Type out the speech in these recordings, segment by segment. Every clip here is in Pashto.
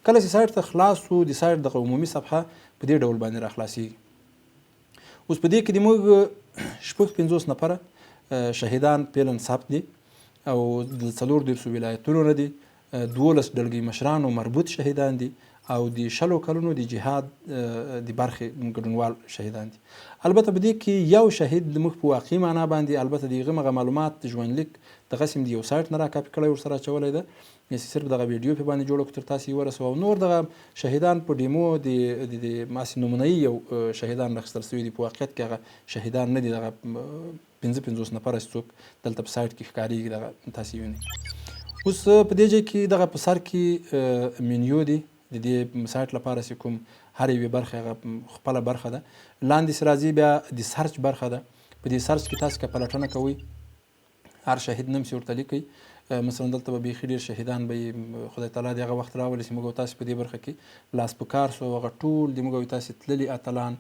کله چې سایټ ته خلاص شو د سایټ دغه عمومي صفحه په دې ډول باندې راخلاصېږي. اوس په دې کې د موږ 50 نفره شهیدان فعلا ثبت دي او د 34 ولایتونو نه دي، 12 ډلګۍ مشرانو مربوط شهیدان دي او د 20 کلونو د جهاد د برخې ګډونوال شهیدان دي. البته په دې کې یو شهید موږ په واقعي معنا باندې البته د هغه معلومات د ژوندلیک دغه سیم د یو سایټ نه راکاپي کړی ورسره اچولی ده، صرف دغه ویډیو په باندې جوړه کړو تر تاسو یې ورسوو. او نور دغه شهیدان په ډیمو د ماسې نمونهیي یو شهیدان راخیستل شوي دي، په واقعیت کې هغه شهیدان نه دي، دغه 55 نفره چې څوک دلته په سایټ کې ښکارېږي دغه تاسې وینئ. اوس په دې ځای کې دغه په سر کې منیو دی د دې سایټ لپاره چې کوم هر یوې برخې هغه خپله برخه ده. لاندې چې راځي بیا د سرچ برخه ده، په دې سرچ کې تاسو که پلټنه کوئ هر شهید نوم چې ورته لیکئ، مثلا دلته به بیخي ډېر شهیدان به خدای تعالی د هغه وخت راولي چې موږ او تاسو په دې برخه کې لاس په کار سو، هغه ټول د موږ او تاسو تللي اتلان،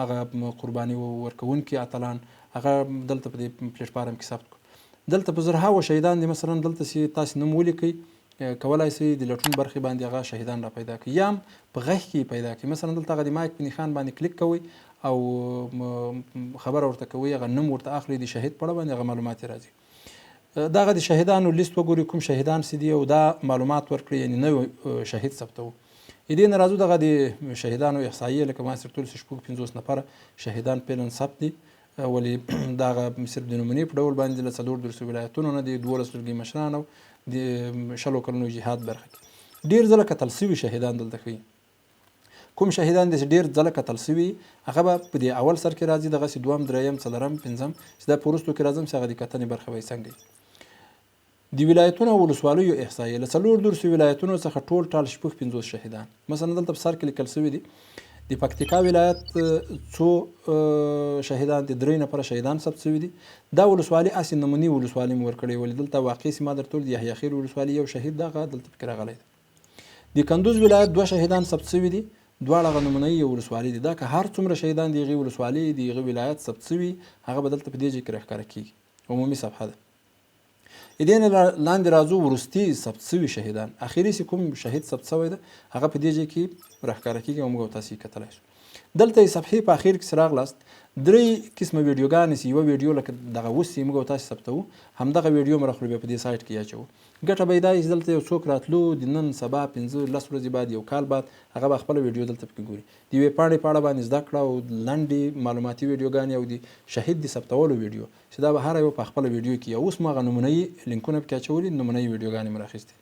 هغه قرباني ورکوونکي اتلان هغه دلته په دې پلیټفارم کې ثبت کړو. دلته په زرهاوو شهیدان دي، مثلا دلته چې تاسو نوم ولیکئ کولای شئ د لټون برخې باندې هغه شهیدان را پیدا کړئ، یا هم په غږ کې پیدا کړئ. مثلا دلته هغه د مایک په نښان باندې کلیک کوئ او خبره ورته کوئ، هغه نوم ورته اخلي، د شهید په اړه باندې هغه معلومات یې راځي. دغه د شهیدانو لیست وګورئ کوم شهیدان چې دي او دا معلومات ورکړي، یعنې نوی شهید ثبتوو. دې نه راځو دغه د شهیدانو احصایې لکه ما سره ټول 50 نفره شهیدان فعلا ثبت دي، ولې دغه صرف د نمونې په ډول باندې له 34 ولایتونو نه دي، 12 ډلګۍ مشران او د 20 کلونو جهاد برخه کې ډېر ځله کتل شوي شهیدان دلته ښیي. کوم شهیدان دي چې ډېر ځله کتل شوي هغه به په دې اول سر کې راځي، دغسې دویم، دریم، څلورم، پنځم چې دا په وروستو کې راځم چې هغه د کتنې برخه به یې څنګه وي. د ولایتونو او ولسوالیو احصایې له 34 ولایتونو څخه ټول 50 شهیدان. مثلا دلته په سر کې لیکل شوي دي د پکتیکا ولایت څو شهیدان دي، 3 نفره شهیدان ثبت شوي دي. دا ولسوالي اسې نمونې ولسوالي مې ورکړې، ولې دلته واقعي چې ما درته ویل د یحیی خیل ولسوالي یو شهید دغه دلته پکې راغلی دی. د کندوز ولایت 2 شهیدان ثبت شوي دي، دواړه هغه نمونهیي ولسوالي دي. دا که هر څومره شهیدان د هغې ولسوالي د هغه ولایت ثبت شوي هغه به دلته په دې ځای کې راښکاره کېږي، عمومي صفحه ده. دې نه لاندې راځو وروستي ثبت شوي شهیدان، اخري چې کوم شهید ثبت شوی ده هغه په دې ځای کې راښکاره کېږي او موږ او تاسو یې کتلی شو. دلته یې صفحې په اخر کې چې راغلاست 3 قسمه ویډیوګانې چې یوه ویډیو لکه دغه اوس چې موږ او تاسو ثبتوو همدغه ویډیو مو راخلو بیا په دې سایټ کې اچوو. ګټه به یې دا چې دلته یو څوک راتلو د نن سبا 15 ورځې بعد یو کال بعد هغه به خپله ویډیو دلته پکې ګوري، د یوې پاڼې په اړه باندې زده کړه او لنډې معلوماتي ویډیوګانې او د شهید د ثبتولو ویډیو چې دا به هر یو په خپله ویډیو کې. اوس مو هغه نمونهیي لینکونه پکې اچولي، نمونهیي ویډیوګانې مو راخیستې.